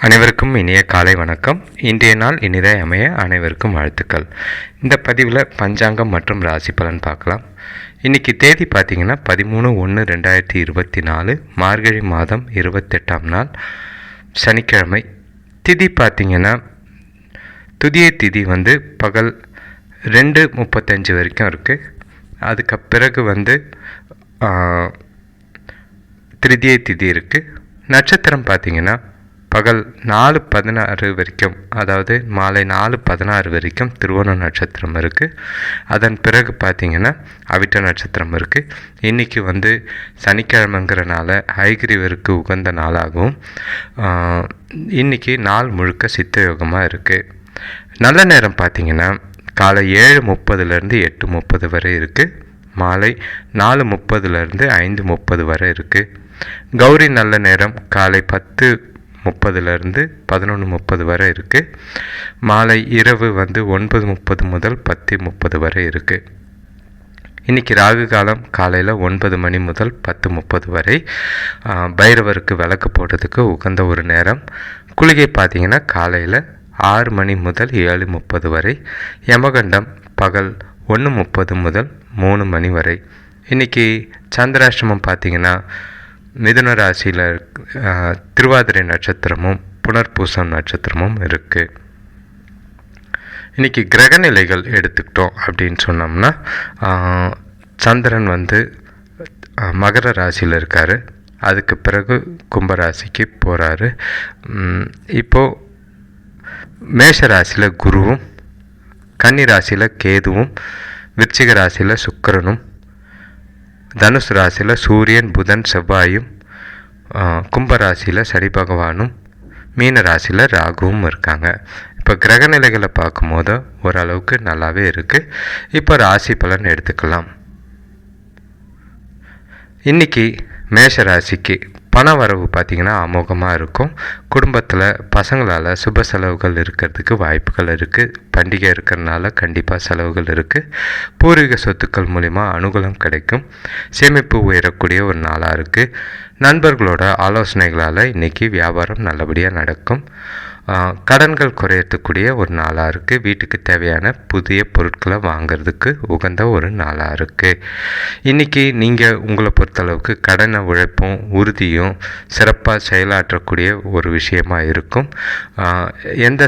அனைவருக்கும் இனிய காலை வணக்கம். இன்றைய நாள் இனிதாய் அமைய அனைவருக்கும் வாழ்த்துக்கள். இந்த பதிவில் பஞ்சாங்கம் மற்றும் ராசி பலன் பார்க்கலாம். இன்றைக்கி தேதி பார்த்திங்கன்னா 13/1/2024 மார்கழி மாதம் 28ஆம் நாள் சனிக்கிழமை. திதி பார்த்திங்கன்னா துதியை திதி பகல் 2:35 வரைக்கும் இருக்குது. அதுக்கு பிறகு திருதியை திதி இருக்குது. நட்சத்திரம் பார்த்திங்கன்னா பகல் 4:16 வரைக்கும், அதாவது மாலை 4:16 வரைக்கும் திருவோண நட்சத்திரம் இருக்குது. அதன் பிறகு பார்த்திங்கன்னா அவிட்ட நட்சத்திரம் இருக்குது. இன்றைக்கி சனிக்கிழமைங்கிறனால ஹயகிரீவருக்கு உகந்த நாளாகவும் இன்றைக்கி நாள் முழுக்க சித்த யோகமாக இருக்குது. நல்ல நேரம் பார்த்திங்கன்னா காலை 7:30 8:30 வரை இருக்குது. மாலை 4:30 5:30 வரை இருக்குது. கௌரி நல்ல நேரம் காலை 10:30 11:30 வரை இருக்குது. மாலை இரவு 9:30 முதல் 10:30 வரை இருக்குது. இன்றைக்கி ராகு காலம் காலையில் 9 மணி முதல் 10:30 வரை. பைரவருக்கு விளக்கு போடுறதுக்கு உகந்த ஒரு நேரம். குளிகை பார்த்திங்கன்னா காலையில் 6 மணி முதல் 7:30 வரை. யமகண்டம் பகல் 1:30 முதல் 3 மணி வரை. இன்றைக்கி சந்திராஷ்டமம் பார்த்திங்கன்னா மிதுன ராசியில் திருவாதிரை நட்சத்திரமும் புனர்பூசம் நட்சத்திரமும் இருக்குது. இன்றைக்கி கிரகநிலைகள் எடுத்துக்கிட்டோம் அப்படின்னு சொன்னோம்னா சந்திரன் மகர ராசியில் இருக்கார். அதுக்கு பிறகு கும்பராசிக்கு போகிறாரு. இப்போது மேஷ ராசியில் குருவும், கன்னி ராசியில் கேதுவும், விருச்சிக ராசியில் சுக்கிரனும், தனுசு ராசியில் சூரியன் புதன் செவ்வாயும், கும்பராசியில் சனி பகவானும், மீன ராசியில் ராகுவும் இருக்காங்க. இப்போ கிரகநிலைகளை பார்க்கும்போது ஓரளவுக்கு நல்லாவே இருக்குது. இப்போ ராசி பலன் எடுத்துக்கலாம். இன்றைக்கி மேஷ ராசிக்கு பண வரவு பார்த்திங்கன்னா அமோகமாக இருக்கும். குடும்பத்தில் பசங்களால் சுப செலவுகள் இருக்கிறதுக்கு வாய்ப்புகள் இருக்குது. பண்டிகை இருக்கிறதுனால கண்டிப்பாக செலவுகள் இருக்குது. பூர்வீக சொத்துக்கள் மூலிமா அனுகூலம் கிடைக்கும். சேமிப்பு உயரக்கூடிய ஒரு நாளாக இருக்குது. நண்பர்களோட ஆலோசனைகளால் இன்றைக்கி வியாபாரம் நல்லபடியாக நடக்கும். கடன்கள் குறையக்கூடிய ஒரு நாளாக இருக்குது. வீட்டுக்கு தேவையான புதிய பொருட்களை வாங்கிறதுக்கு உகந்த ஒரு நாளாக இருக்குது. இன்றைக்கி நீங்கள் உங்களை பொறுத்தளவுக்கு கடனை உழைப்பும் உறுதியும் சிறப்பாக செயலாற்றக்கூடிய ஒரு விஷயமாக இருக்கும். எந்த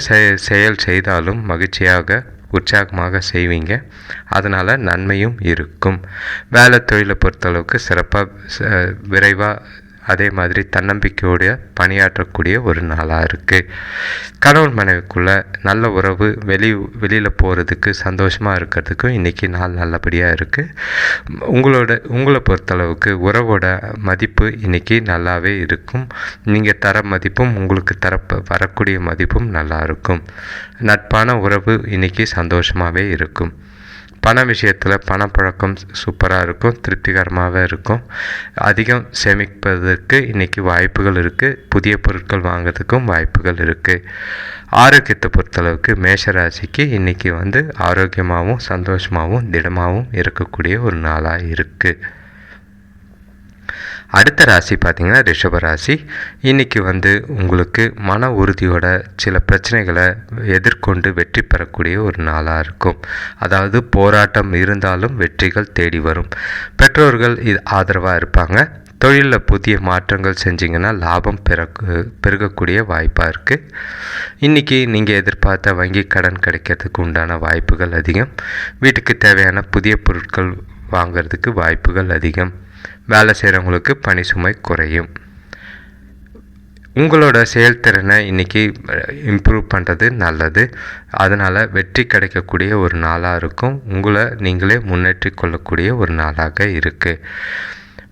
செயல் செய்தாலும் மகிழ்ச்சியாக உற்சாகமாக செய்வீங்க. அதனால் நன்மையும் இருக்கும். வேலை தொழிலை பொறுத்தளவுக்கு சிறப்பாக விரைவாக அதே மாதிரி தன்னம்பிக்கையோடு பணியாற்றக்கூடிய ஒரு நாளாக இருக்குது. கணவன் மனைவிக்குள்ளே நல்ல உறவு வெளியில் போகிறதுக்கு சந்தோஷமாக இருக்கிறதுக்கும் இன்றைக்கி நாள் நல்லபடியாக இருக்குது. உங்களை பொறுத்தளவுக்கு உறவோட மதிப்பு இன்றைக்கி நல்லாவே இருக்கும். நீங்கள் தர மதிப்பும் உங்களுக்கு வரக்கூடிய மதிப்பும் நல்லா இருக்கும். நட்பான உறவு இன்றைக்கி சந்தோஷமாகவே இருக்கும். பண விஷயத்தில் பணப்பழக்கம் சூப்பராக இருக்கும், திருப்திகரமாகவே இருக்கும். அதிகம் சேமிப்பதற்கு இன்றைக்கி வாய்ப்புகள் இருக்குது. புதிய பொருட்கள் வாங்கிறதுக்கும் வாய்ப்புகள் இருக்குது. ஆரோக்கியத்தை பொறுத்தளவுக்கு மேஷராசிக்கு இன்றைக்கி ஆரோக்கியமாகவும் சந்தோஷமாகவும் திடமாகவும் இருக்கக்கூடிய ஒரு நாளாக இருக்குது. அடுத்த ராசி பார்த்திங்கன்னா ரிஷபராசி. இன்றைக்கி உங்களுக்கு மன உறுதியோட சில பிரச்சனைகளை எதிர்கொண்டு வெற்றி பெறக்கூடிய ஒரு நாளாக இருக்கும். அதாவது போராட்டம் இருந்தாலும் வெற்றிகள் தேடி வரும். பெற்றோர்கள் ஆதரவாக இருப்பாங்க. தொழிலில் புதிய மாற்றங்கள் செஞ்சிங்கன்னா லாபம் பெருகக்கூடிய வாய்ப்பாக இருக்குது. இன்றைக்கி நீங்கள் எதிர்பார்த்த வங்கி கடன் கிடைக்கிறதுக்கு உண்டான வாய்ப்புகள் அதிகம். வீட்டுக்கு தேவையான புதிய பொருட்கள் வாங்கிறதுக்கு வாய்ப்புகள் அதிகம். வேலை செய்கிறவங்களுக்கு பணி சுமை குறையும். உங்களோட செயல்திறனை இன்றைக்கி இம்ப்ரூவ் பண்ணுறது நல்லது. அதனால் வெற்றி கிடைக்கக்கூடிய ஒரு நாளாக இருக்கும். உங்களை நீங்களே முன்னேற்றி கொள்ளக்கூடிய ஒரு நாளாக இருக்குது.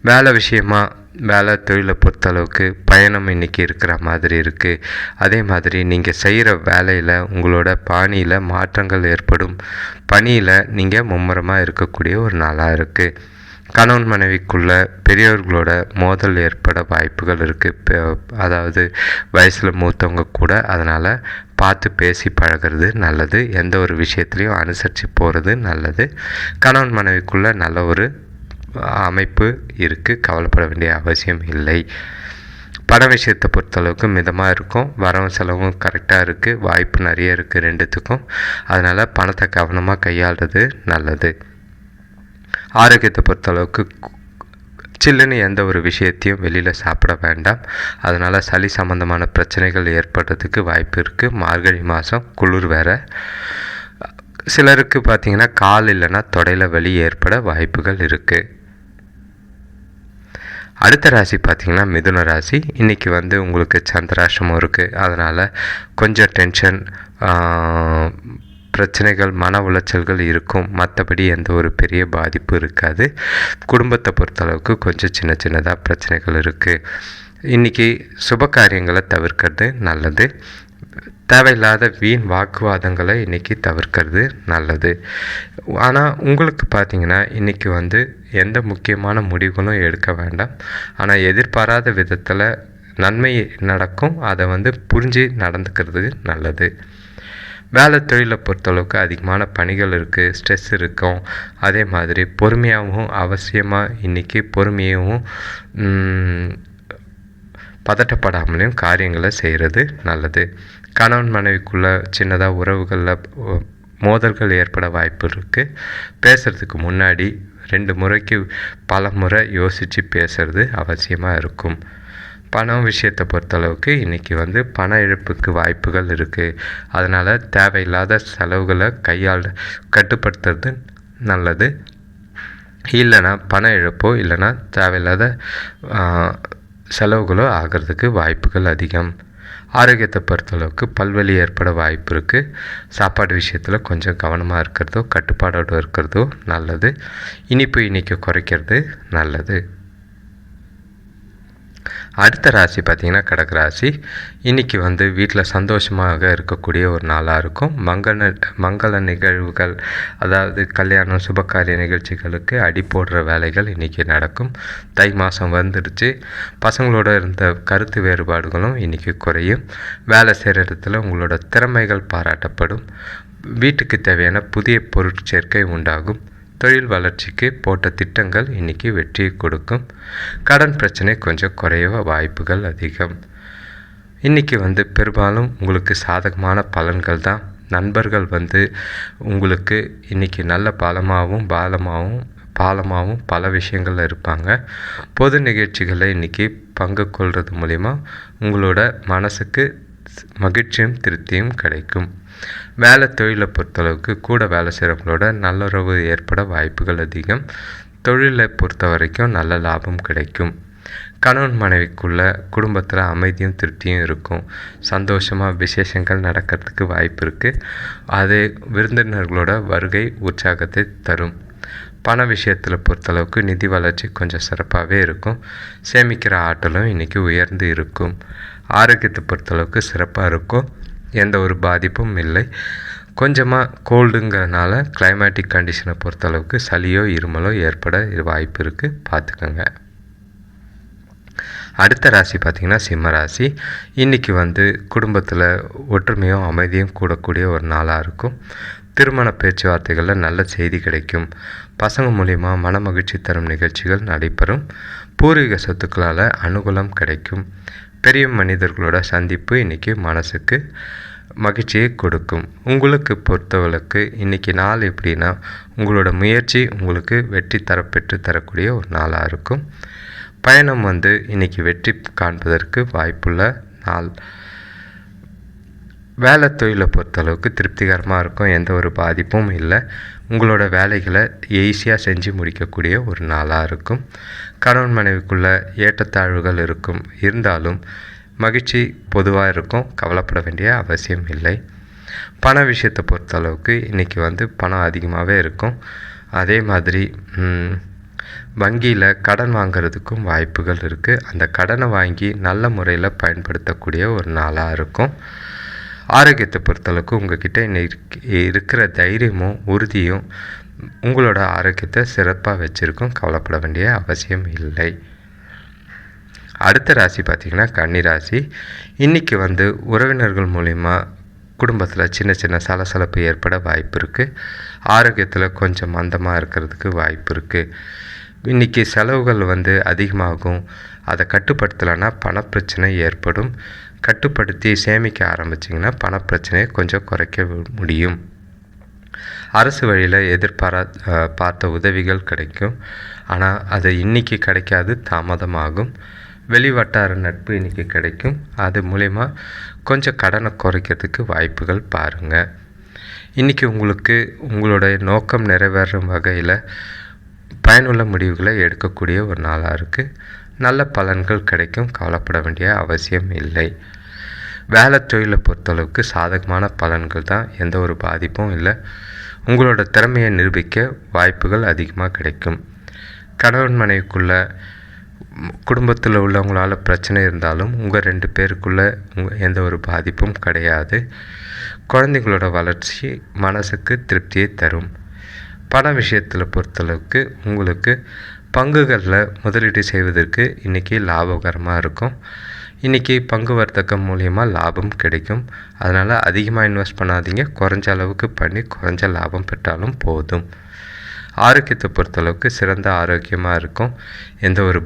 வேலை விஷயமாக வேலை தொழிலை பொறுத்தளவுக்கு பயணம் இன்றைக்கி இருக்கிற மாதிரி இருக்குது. அதே மாதிரி நீங்கள் செய்கிற வேலையில் உங்களோட பாணியில் மாற்றங்கள் ஏற்படும். பணியில் நீங்கள் மும்முரமாக இருக்கக்கூடிய ஒரு நாளாக இருக்குது. கணவன் மனைவிக்குள்ள பெரியவர்களோட மோதல் ஏற்பட வாய்ப்புகள் இருக்குது. அதாவது வயசில் மூத்தவங்க கூட. அதனால் பார்த்து பேசி பழகிறது நல்லது. எந்த ஒரு விஷயத்துலையும் அனுசரித்து போகிறது நல்லது. கணவன் மனைவிக்குள்ள நல்ல ஒரு அமைப்பு இருக்குது. கவலைப்பட வேண்டிய அவசியம் இல்லை. பண விஷயத்தை பொறுத்தளவுக்கு மிதமாக இருக்கும். வரவும் செலவும் கரெக்டாக இருக்குது. வாய்ப்பு நிறைய இருக்குது ரெண்டுத்துக்கும். அதனால் பணத்தை கவனமாக கையாளுறது நல்லது. ஆரோக்கியத்தை பொறுத்தளவுக்கு சில்லுன்னு எந்த ஒரு விஷயத்தையும் வெளியில் சாப்பிட வேண்டாம். அதனால் சளி சம்மந்தமான பிரச்சனைகள் ஏற்படுறதுக்கு வாய்ப்பு இருக்குது. மார்கழி மாதம், குளிர் வேறு. சிலருக்கு பார்த்திங்கன்னா கால் இல்லைன்னா தொடையில் வலி ஏற்பட வாய்ப்புகள் இருக்குது. அடுத்த ராசி பார்த்திங்கன்னா மிதுன ராசி. இன்றைக்கி உங்களுக்கு சந்திராஷ்டமம் இருக்குது. அதனால் கொஞ்சம் டென்ஷன், பிரச்சனைகள், மன உளைச்சல்கள் இருக்கும். மற்றபடி எந்த ஒரு பெரிய பாதிப்பு இருக்காது. குடும்பத்தை பொறுத்தளவுக்கு கொஞ்சம் சின்ன சின்னதாக பிரச்சனைகள் இருக்குது. இன்றைக்கி சுப காரியங்களை தவிர்க்கிறது நல்லது. தேவையில்லாத வீண் வாக்குவாதங்களை இன்றைக்கி தவிர்க்கிறது நல்லது. ஆனால் உங்களுக்கு பார்த்திங்கன்னா இன்றைக்கி எந்த முக்கியமான முடிவுகளும் எடுக்க வேண்டாம். ஆனால் எதிர்பாராத விதத்தில் நன்மை நடக்கும். அதை புரிஞ்சு நடந்துக்கிறது நல்லது. வேலை தொழிலை பொறுத்தளவுக்கு அதிகமான பணிகள் இருக்குது, ஸ்ட்ரெஸ் இருக்கும். அதே மாதிரி பொறுமையாகவும் அவசியமாக இன்றைக்கி பொறுமையாகவும் பதட்டப்படாமலையும் காரியங்களை செய்கிறது நல்லது. கணவன் மனைவிக்குள்ளே சின்னதாக உறவுகளில் மோதல்கள் ஏற்பட வாய்ப்பு இருக்குது. பேசுகிறதுக்கு முன்னாடி 2 முறைக்கு பல முறை யோசித்து பேசுகிறது அவசியமாக இருக்கும். பணம் விஷயத்தை பொறுத்தளவுக்கு இன்றைக்கி பண இழப்புக்கு வாய்ப்புகள் இருக்குது. அதனால் தேவையில்லாத செலவுகளை கட்டுப்படுத்துறது நல்லது. இல்லைன்னா பண இழப்போ இல்லைன்னா தேவையில்லாத செலவுகளோ ஆகிறதுக்கு வாய்ப்புகள் அதிகம். ஆரோக்கியத்தை பொறுத்தளவுக்கு பல்வலி ஏற்பட வாய்ப்பு இருக்குது. சாப்பாடு விஷயத்தில் கொஞ்சம் கவனமாக இருக்கிறதோ கட்டுப்பாடோடு இருக்கிறதோ நல்லது. இனிப்பு இன்றைக்கி குறைக்கிறது நல்லது. அடுத்த ராசி பார்த்திங்கன்னா கடக ராசி. இன்றைக்கி வீட்டில் சந்தோஷமாக இருக்கக்கூடிய ஒரு நாளாக இருக்கும். மங்கள நிகழ்வுகள், அதாவது கல்யாணம், சுபகாரிய நிகழ்ச்சிகளுக்கு அடி போடுற வேலைகள் இன்றைக்கி நடக்கும். தை மாதம் வந்துடுச்சு. பசங்களோட இருந்த கருத்து வேறுபாடுகளும் இன்றைக்கி குறையும். வேலை செய்கிற இடத்துல உங்களோட திறமைகள் பாராட்டப்படும். வீட்டுக்கு தேவையான புதிய பொருட்சேர்க்கை உண்டாகும். தொழில் வளர்ச்சிக்கு போட்ட திட்டங்கள் இன்றைக்கி வெற்றியை கொடுக்கும். கடன் பிரச்சனை கொஞ்சம் குறைய வாய்ப்புகள் அதிகம். இன்றைக்கி பெரும்பாலும் உங்களுக்கு சாதகமான பலன்கள் தான். நண்பர்கள் உங்களுக்கு இன்றைக்கி நல்ல பாலமாகவும் பல விஷயங்கள் இருப்பாங்க. பொது நிகழ்ச்சிகளில் இன்றைக்கி பங்கு கொள்வது மூலிமா உங்களோட மனசுக்கு மகிழ்ச்சியும் திருப்தியும் கிடைக்கும். வேலை தொழிலை பொறுத்தளவுக்கு கூட வேலை செய்கிறவங்களோட நல்லுறவு ஏற்பட வாய்ப்புகள் அதிகம். தொழிலை பொறுத்த வரைக்கும் நல்ல லாபம் கிடைக்கும். கணவன் மனைவிக்குள்ள குடும்பத்தில் அமைதியும் திருப்தியும் இருக்கும். சந்தோஷமாக விசேஷங்கள் நடக்கிறதுக்கு வாய்ப்பு இருக்குது. அது விருந்தினர்களோட வருகை உற்சாகத்தை தரும். பண விஷயத்தில் பொறுத்தளவுக்கு நிதி வளர்ச்சி கொஞ்சம் சிறப்பாகவே இருக்கும். சேமிக்கிற ஆற்றலும் இன்றைக்கி உயர்ந்து இருக்கும். ஆரோக்கியத்தை பொறுத்தளவுக்கு சிறப்பாக இருக்கும். எந்த ஒரு பாதிப்பும் இல்லை. கொஞ்சமாக கோல்டுங்கிறதுனால கிளைமேட்டிக் கண்டிஷனை பொறுத்தளவுக்கு சளியோ இருமலோ ஏற்பட வாய்ப்பு இருக்குது. பார்த்துக்கோங்க. அடுத்த ராசி பார்த்திங்கன்னா சிம்ம ராசி. இன்றைக்கி குடும்பத்தில் ஒற்றுமையும் அமைதியும் கூடக்கூடிய ஒரு நாளாக இருக்கும். திருமண பேச்சுவார்த்தைகளில் நல்ல செய்தி கிடைக்கும். பசங்க மூலிமா மனமகிழ்ச்சி தரும் நிகழ்ச்சிகள் நடைபெறும். பூர்வீக சொத்துக்களால் அனுகூலம் கிடைக்கும். பெரிய மனிதர்களோட சந்திப்பு இன்றைக்கி மனசுக்கு மகிழ்ச்சியை கொடுக்கும். உங்களுக்கு பொறுத்தவளுக்கு இன்றைக்கி நாள் எப்படின்னா உங்களோட முயற்சி உங்களுக்கு வெற்றி பெற்று தரக்கூடிய ஒரு நாளாக இருக்கும். பயணம் இன்றைக்கி வெற்றி காண்பதற்கு வாய்ப்புள்ள நாள். வேலை தொழிலை பொறுத்தளவுக்கு திருப்திகரமாக இருக்கும். எந்த ஒரு பாதிப்பும் இல்லை. உங்களோட வேலைகளை ஈஸியாக செஞ்சு முடிக்கக்கூடிய ஒரு நாளாக இருக்கும். கணவன் மனைவிக்குள்ளே ஏற்றத்தாழ்வுகள் இருக்கும். இருந்தாலும் மகிழ்ச்சி பொதுவாக இருக்கும். கவலைப்பட வேண்டிய அவசியம் இல்லை. பண விஷயத்தை பொறுத்தளவுக்கு இன்றைக்கி பணம் அதிகமாகவே இருக்கும். அதே மாதிரி வங்கியில் கடன் வாங்கிறதுக்கும் வாய்ப்புகள் இருக்குது. அந்த கடனை வாங்கி நல்ல முறையில் பயன்படுத்தக்கூடிய ஒரு நாளாக இருக்கும். ஆரோக்கியத்தை பொறுத்தளவுக்கு உங்கள்கிட்ட இருக்கிற தைரியமும் உறுதியும் உங்களோட ஆரோக்கியத்தை சிறப்பாக வச்சுருக்கும். கவலைப்பட வேண்டிய அவசியம் இல்லை. அடுத்த ராசி பார்த்திங்கன்னா கன்னி ராசி. இன்றைக்கி உறவினர்கள் மூலிமா குடும்பத்தில் சின்ன சின்ன சலசலப்பு ஏற்பட வாய்ப்பு இருக்குது. ஆரோக்கியத்தில் கொஞ்சம் மந்தமாக இருக்கிறதுக்கு வாய்ப்பு இருக்குது. இன்றைக்கி செலவுகள் அதிகமாகும். அதை கட்டுப்படுத்தலைன்னா பணப்பிரச்சனை ஏற்படும். கட்டுப்படுத்தி சேமிக்க ஆரம்பிச்சிங்கன்னா பணப்பிரச்சனையை கொஞ்சம் குறைக்க முடியும். அரசு வழியில் பார்த்த உதவிகள் கிடைக்கும். ஆனால் அது இன்றைக்கி கிடைக்காது, தாமதமாகும். வெளிவட்டார நட்பு இன்றைக்கி கிடைக்கும். அது மூலயமா கொஞ்சம் கடனை குறைக்கிறதுக்கு வாய்ப்புகள் பாருங்கள். இன்றைக்கி உங்களுக்கு உங்களுடைய நோக்கம் நிறைவேறும் வகையில் பயனுள்ள முடிவுகளை எடுக்கக்கூடிய ஒரு நாளாக இருக்குது. நல்ல பலன்கள் கிடைக்கும். கவலைப்பட வேண்டிய அவசியம் இல்லை. வேலை தொழிலை பொறுத்தளவுக்கு சாதகமான பலன்கள் தான், எந்த ஒரு பாதிப்பும் இல்லை. உங்களோட திறமையை நிரூபிக்க வாய்ப்புகள் அதிகமாக கிடைக்கும். கணவன் மனைவிக்குள்ள குடும்பத்தில் உள்ளவங்களால் பிரச்சனை இருந்தாலும் உங்கள் 2 பேருக்குள்ளே எந்த ஒரு பாதிப்பும் கிடையாது. குழந்தைங்களோட வளர்ச்சி மனசுக்கு திருப்தியை தரும். பண விஷயத்தில் பொறுத்தளவுக்கு உங்களுக்கு பங்குகளில் முதலீடு செய்வதற்கு இன்றைக்கி லாபகரமாக இருக்கும். இன்றைக்கி பங்கு வர்த்தகம் மூலயமா லாபம் கிடைக்கும். அதனால் அதிகமாக இன்வெஸ்ட் பண்ணாதீங்க. குறைஞ்ச அளவுக்கு பண்ணி குறைஞ்ச லாபம் பெற்றாலும் போதும். ஆரோக்கியத்தை பொறுத்தளவுக்கு சிறந்த ஆரோக்கியமாக இருக்கும். எந்த ஒரு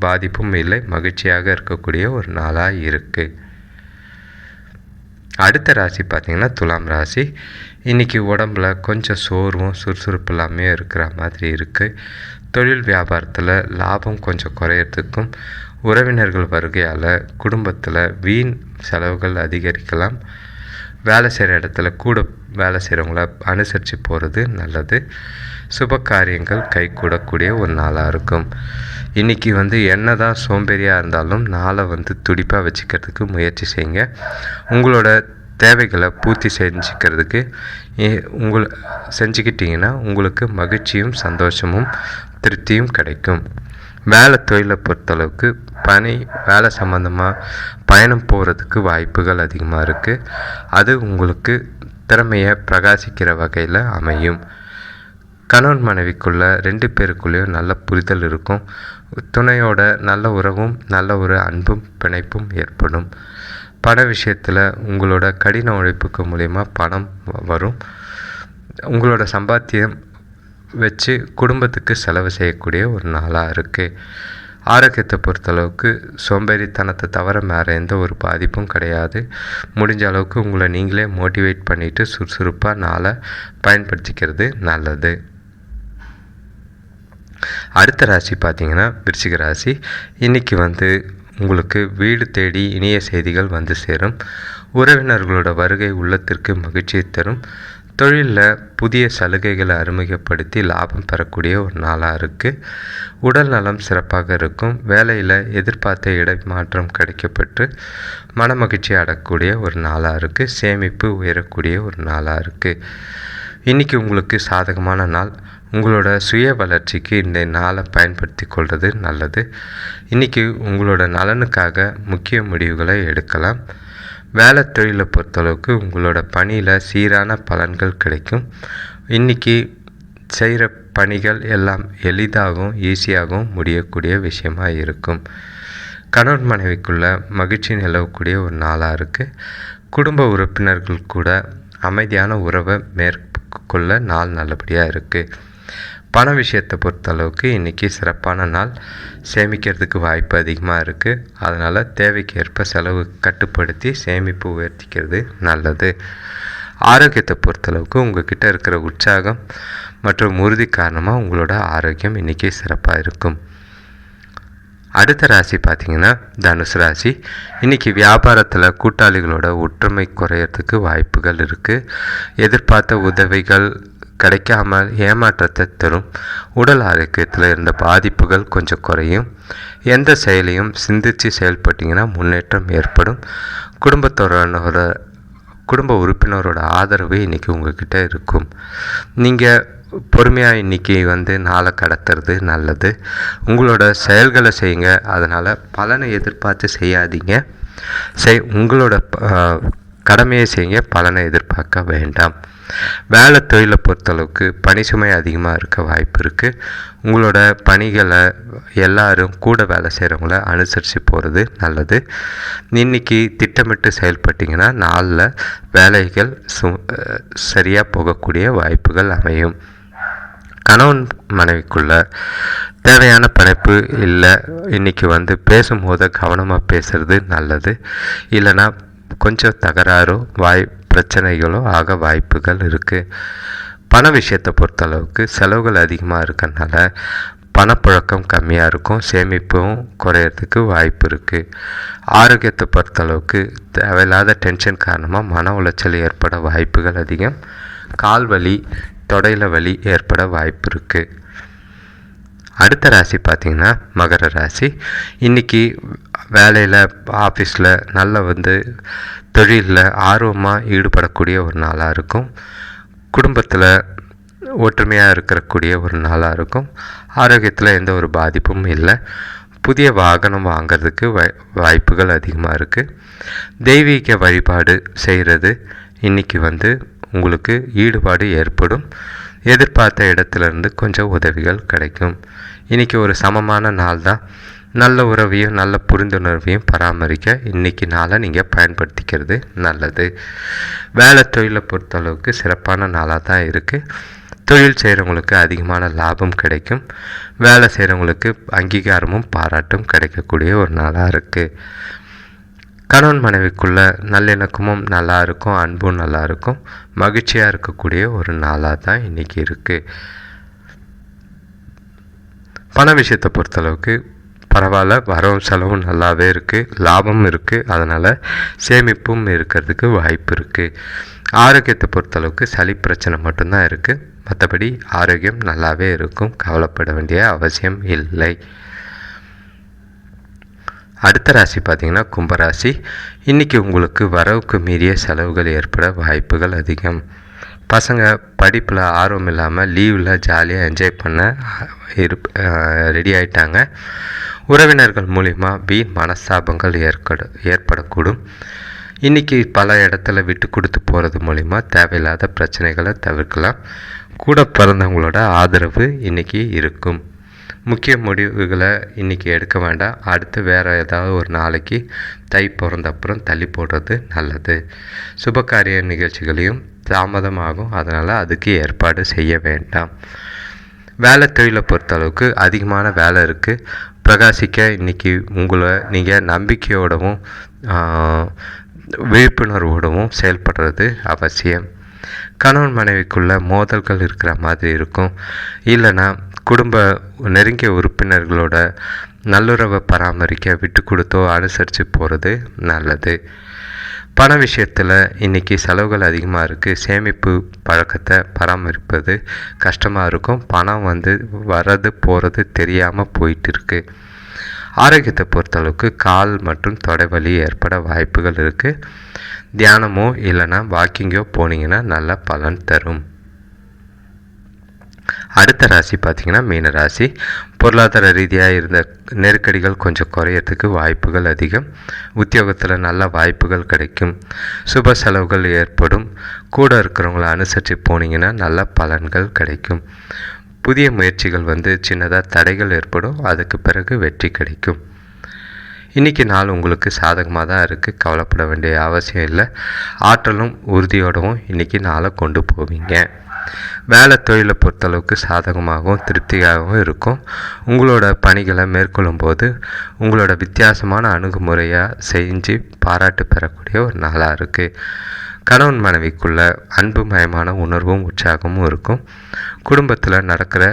பாதிப்பும் இல்லை. மகிழ்ச்சியாக இருக்கக்கூடிய ஒரு நாளாக இருக்குது. அடுத்த ராசி பார்த்திங்கன்னா துலாம் ராசி. இன்றைக்கி உடம்பில் கொஞ்சம் சோர்வும் சுறுசுறுப்பு எல்லாமே இருக்கிற மாதிரி இருக்குது. தொழில் வியாபாரத்தில் லாபம் கொஞ்சம் குறையிறதுக்கும் உறவினர்கள் வருகையால் குடும்பத்தில் வீண் செலவுகள் அதிகரிக்கலாம். வேலை செய்கிற இடத்துல கூட வேலை செய்கிறவங்கள அனுசரித்து போகிறது நல்லது. சுப காரியங்கள் கைகூடக்கூடிய ஒரு நாளாக இருக்கும். இன்றைக்கி என்ன தான் சோம்பேறியாக இருந்தாலும் நாளை துடிப்பாக வச்சுக்கிறதுக்கு முயற்சி செய்யுங்க. உங்களோட தேவைகளை பூர்த்தி செஞ்சுக்கிறதுக்கு செஞ்சுக்கிட்டிங்கன்னா உங்களுக்கு மகிழ்ச்சியும் சந்தோஷமும் திருப்தியும் கிடைக்கும். வேலை தொழிலை பொறுத்தளவுக்கு வேலை சம்மந்தமாக பயணம் போகிறதுக்கு வாய்ப்புகள் அதிகமாக இருக்குது. அது உங்களுக்கு திறமையை பிரகாசிக்கிற வகையில் அமையும். கணவன் மனைவிக்குள்ள 2 பேருக்குள்ளேயும் நல்ல புரிதல் இருக்கும். துணையோட நல்ல உறவும் நல்ல ஒரு அன்பும் பிணைப்பும் ஏற்படும். பண விஷயத்தில் உங்களோட கடின உழைப்புக்கு மூலயமா பணம் வரும். உங்களோட சம்பாத்தியம் வச்சு குடும்பத்துக்கு செலவு செய்யக்கூடிய ஒரு நாளாக இருக்குது. ஆரோக்கியத்தை பொறுத்தளவுக்கு சோம்பேறித்தனத்தை தவிர வேறு எந்த ஒரு பாதிப்பும் கிடையாது. முடிஞ்ச அளவுக்கு உங்களை நீங்களே மோட்டிவேட் பண்ணிவிட்டு சுறுசுறுப்பாக நாளை பயன்படுத்திக்கிறது நல்லது. அடுத்த ராசி பார்த்திங்கன்னா விருச்சிக ராசி. இன்றைக்கி உங்களுக்கு வீடு தேடி இனிய செய்திகள் சேரும். உறவினர்களோட வருகை உள்ளத்திற்கு மகிழ்ச்சியை தரும். தொழிலில் புதிய சலுகைகளை அறிமுகப்படுத்தி லாபம் பெறக்கூடிய ஒரு நாளாக இருக்குது. உடல் நலம் சிறப்பாக இருக்கும். வேலையில் எதிர்பார்த்த இடமாற்றம் கிடைக்கப்பட்டு மனமகிழ்ச்சி அடக்கூடிய ஒரு நாளாக இருக்குது. சேமிப்பு உயரக்கூடிய ஒரு நாளாக இருக்குது. இன்றைக்கி உங்களுக்கு சாதகமான நாள். உங்களோட சுய வளர்ச்சிக்கு இந்த நாளை பயன்படுத்தி கொள்வது நல்லது. இன்றைக்கி உங்களோட நலனுக்காக முக்கிய முடிவுகளை எடுக்கலாம். வேலை தொழிலை பொறுத்தளவுக்கு உங்களோட பணியில் சீரான பலன்கள் கிடைக்கும். இன்றைக்கி செய்கிற பணிகள் எல்லாம் எளிதாகவும் ஈஸியாகவும் முடியக்கூடிய விஷயமாக இருக்கும். கணவன் மனைவிக்குள்ள மகிழ்ச்சி நிலவக்கூடிய ஒரு நாளாக இருக்குது. குடும்ப உறுப்பினர்கள் கூட அமைதியான உறவை மேற்கொள்ள நாள் நல்லபடியாக இருக்குது. பண விஷயத்தை பொறுத்தளவுக்கு இன்றைக்கி சிறப்பான நாள். சேமிக்கிறதுக்கு வாய்ப்பு அதிகமாக இருக்குது. அதனால் தேவைக்கு ஏற்ப செலவு கட்டுப்படுத்தி சேமிப்பு உயர்த்திக்கிறது நல்லது. ஆரோக்கியத்தை பொறுத்தளவுக்கு உங்கள்கிட்ட இருக்கிற உற்சாகம் மற்றும் உறுதி காரணமாக உங்களோட ஆரோக்கியம் இன்றைக்கி சிறப்பாக இருக்கும். அடுத்த ராசி பார்த்திங்கன்னா தனுசு ராசி. இன்றைக்கி வியாபாரத்தில் கூட்டாளிகளோட ஒற்றுமை குறையிறதுக்கு வாய்ப்புகள் இருக்குது. எதிர்பார்த்த உதவிகள் கிடைக்காமல் ஏமாற்றத்தை தரும். உடல் ஆரோக்கியத்தில் இருந்த பாதிப்புகள் கொஞ்சம் குறையும். எந்த செயலையும் சிந்தித்து செயல்பட்டிங்கன்னா முன்னேற்றம் ஏற்படும். குடும்ப உறுப்பினரோட ஆதரவு இன்றைக்கி உங்கள்கிட்ட இருக்கும். நீங்கள் பொறுமையாக இன்றைக்கி நாளை கடத்துறது நல்லது. உங்களோட செயல்களை செய்யுங்க. அதனால் பலனை எதிர்பார்த்து செய்யாதீங்க. உங்களோட கடமையை செய்யுங்க. பலனை எதிர்பார்க்க வேண்டாம். வேலை தொழிலை பொறுத்தளவுக்கு பணி சுமை அதிகமாக இருக்க வாய்ப்பு இருக்குது. உங்களோட பணிகளை எல்லாரும் கூட வேலை செய்கிறவங்கள அனுசரித்து போகிறது நல்லது. இன்றைக்கி திட்டமிட்டு செயல்பட்டிங்கன்னா நாளில் வேலைகள் சரியாக போகக்கூடிய வாய்ப்புகள் அமையும். கணவன் மனைவிக்குள்ள தேவையான படைப்பு இல்லை. இன்றைக்கி வந்து பேசும்போது கவனமாக பேசுகிறது நல்லது. இல்லைன்னா கொஞ்சம் தகராறோ பிரச்சனைகளோ ஆக வாய்ப்புகள் இருக்குது. பண விஷயத்தை பொறுத்தளவுக்கு செலவுகள் அதிகமாக இருக்கறனால பணப்புழக்கம் கம்மியாக இருக்கும். சேமிப்பும் குறையிறதுக்கு வாய்ப்பு இருக்குது. ஆரோக்கியத்தை பொறுத்தளவுக்கு தேவையில்லாத டென்ஷன் காரணமாக மன உளைச்சல் ஏற்பட வாய்ப்புகள் அதிகம். கால் வலி, தொடையில் வலி ஏற்பட வாய்ப்பு இருக்குது. அடுத்த ராசி பார்த்திங்கன்னா மகர ராசி. இன்றைக்கி வேலையில், ஆஃபீஸில் நல்ல தொழிலில் ஆர்வமாக ஈடுபடக்கூடிய ஒரு நாளாக இருக்கும். குடும்பத்தில் ஒற்றுமையாக இருக்கக்கூடிய ஒரு நாளாக இருக்கும். ஆரோக்கியத்தில் எந்த ஒரு பாதிப்பும் இல்லை. புதிய வாகனம் வாங்கிறதுக்கு வாய்ப்புகள் அதிகமாக இருக்குது. தெய்வீக வழிபாடு செய்கிறது இன்றைக்கி உங்களுக்கு ஈடுபாடு ஏற்படும். எதிர்பார்த்த இடத்துலேருந்து கொஞ்சம் உதவிகள் கிடைக்கும். இன்றைக்கி ஒரு சமமான நாள் தான். நல்ல உறவையும் நல்ல புரிந்துணர்வையும் பராமரிக்க இன்றைக்கி நாளை நீங்கள் பயன்படுத்திக்கிறது நல்லது. வேலை தொழிலை பொறுத்தளவுக்கு சிறப்பான நாளாக தான் இருக்குது. தொழில் செய்கிறவங்களுக்கு அதிகமான லாபம் கிடைக்கும். வேலை செய்கிறவங்களுக்கு அங்கீகாரமும் பாராட்டும் கிடைக்கக்கூடிய ஒரு நாளாக இருக்குது. கணவன் மனைவிக்குள்ள நல்லிணக்கமும் நல்லா இருக்கும், அன்பும் நல்லா இருக்கும். மகிழ்ச்சியாக இருக்கக்கூடிய ஒரு நாளாக தான் இன்றைக்கி இருக்குது. பண விஷயத்தை பொறுத்தளவுக்கு பரவாயில்ல, வரவும் செலவும் நல்லாவே இருக்குது, லாபமும் இருக்குது. அதனால் சேமிப்பும் இருக்கிறதுக்கு வாய்ப்பு இருக்குது. ஆரோக்கியத்தை பொறுத்தளவுக்கு சளி பிரச்சனை மட்டும்தான் இருக்குது. மற்றபடி ஆரோக்கியம் நல்லாவே இருக்கும். கவலைப்பட வேண்டிய அவசியம் இல்லை. அடுத்த ராசி பார்த்திங்கன்னா கும்பராசி. இன்றைக்கி உங்களுக்கு வரவுக்கு மீறிய செலவுகள் ஏற்பட வாய்ப்புகள் அதிகம். பசங்க படிப்பில் ஆர்வம் இல்லாமல் லீவில் ஜாலியாக என்ஜாய் பண்ண ரெடி ஆகிட்டாங்க. உறவினர்கள் மூலிமா வீண் மனஸ்தாபங்கள் ஏற்படக்கூடும். இன்றைக்கி பல இடத்துல விட்டு கொடுத்து போகிறது மூலிமா தேவையில்லாத பிரச்சனைகளை தவிர்க்கலாம். கூட பிறந்தவங்களோட ஆதரவு இன்றைக்கி இருக்கும். முக்கிய முடிவுகளை இன்றைக்கி எடுக்க வேண்டாம். அடுத்து வேறு ஏதாவது ஒரு நாளைக்கு தை பிறந்த அப்புறம் தள்ளி போடுறது நல்லது. சுபகாரிய நிகழ்ச்சிகளையும் தாமதமாகும். அதனால் அதுக்கு ஏற்பாடு செய்ய வேண்டாம். வேலை தொழிலை பொறுத்தளவுக்கு அதிகமான வேலை இருக்குது. பிரகாசிக்க இன்றைக்கி உங்களை நீங்கள் நம்பிக்கையோடவும் விழிப்புணர்வோடவும் செயல்படுறது அவசியம். கணவன் மனைவிக்குள்ள மோதல்கள் இருக்கிற மாதிரி இருக்கும். இல்லைன்னா குடும்ப நெருங்கிய உறுப்பினர்களோட நல்லுறவை பராமரிக்க விட்டு கொடுத்தோ அனுசரித்து போகிறது நல்லது. பண விஷயத்தில் இன்றைக்கி செலவுகள் அதிகமாக இருக்குது. சேமிப்பு பழக்கத்தை பராமரிப்பது கஷ்டமாக இருக்கும். பணம் வர்றது போகிறது தெரியாமல் போயிட்டு இருக்குது. ஆரோக்கியத்தை பொறுத்தளவுக்கு கால் மற்றும் தொடை வலி ஏற்பட வாய்ப்புகள் இருக்குது. தியானமோ இல்லைன்னா வாக்கிங்கோ போனீங்கன்னா நல்ல பலன் தரும். அடுத்த ராசி பார்த்திங்கன்னா மீன ராசி. பொருளாதார ரீதியாக இருந்த நெருக்கடிகள் கொஞ்சம் குறையறதுக்கு வாய்ப்புகள் அதிகம். உத்தியோகத்தில் நல்ல வாய்ப்புகள் கிடைக்கும். சுப செலவுகள் ஏற்படும். கூட இருக்கிறவங்கள அனுசரித்து போனீங்கன்னா நல்ல பலன்கள் கிடைக்கும். புதிய முயற்சிகள் சின்னதாக தடைகள் ஏற்படும். அதுக்கு பிறகு வெற்றி கிடைக்கும். இன்றைக்கி நாள் உங்களுக்கு சாதகமாக தான் இருக்குது. கவலைப்பட வேண்டிய அவசியம் இல்லை. ஆற்றலும் உறுதியோடவும் இன்றைக்கி நாளை கொண்டு போவீங்க. வேலை தொழிலை பொறுத்தளவுக்கு சாதகமாகவும் திருப்தியாகவும் இருக்கும். உங்களோட பணிகளை மேற்கொள்ளும் போது உங்களோட வித்தியாசமான அணுகுமுறையாக செஞ்சு பாராட்டு பெறக்கூடிய ஒரு நாளாக இருக்குது. கணவன் மனைவிக்குள்ள அன்புமயமான உணர்வும் உற்சாகமும் இருக்கும். குடும்பத்தில் நடக்கிற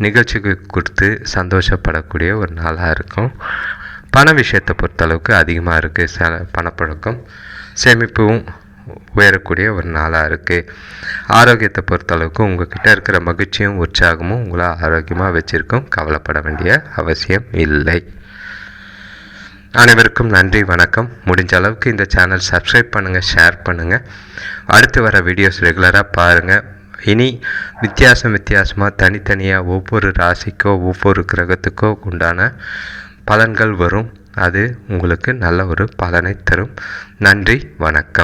நிகழ்ச்சிக்கு கொடுத்து சந்தோஷப்படக்கூடிய ஒரு நாளாக இருக்கும். பண விஷயத்தை பொறுத்தளவுக்கு அதிகமாக இருக்குது. பணப்பழக்கம் சேமிப்பும் உயரக்கூடிய ஒரு நாளாக இருக்குது. ஆரோக்கியத்தை பொறுத்தளவுக்கு உங்கள்கிட்ட இருக்கிற மகிழ்ச்சியும் உற்சாகமும் உங்களை ஆரோக்கியமாக வச்சுருக்கும். கவலைப்பட வேண்டிய அவசியம் இல்லை. அனைவருக்கும் நன்றி, வணக்கம். முடிஞ்ச அளவுக்கு இந்த சேனல் சப்ஸ்கிரைப் பண்ணுங்கள், ஷேர் பண்ணுங்கள். அடுத்து வர வீடியோஸ் ரெகுலராக பாருங்கள். இனி வித்தியாசமாக தனித்தனியாக ஒவ்வொரு ராசிக்கோ ஒவ்வொரு கிரகத்துக்கோ உண்டான பலன்கள் வரும். அது உங்களுக்கு நல்ல ஒரு பலனை தரும். நன்றி, வணக்கம்.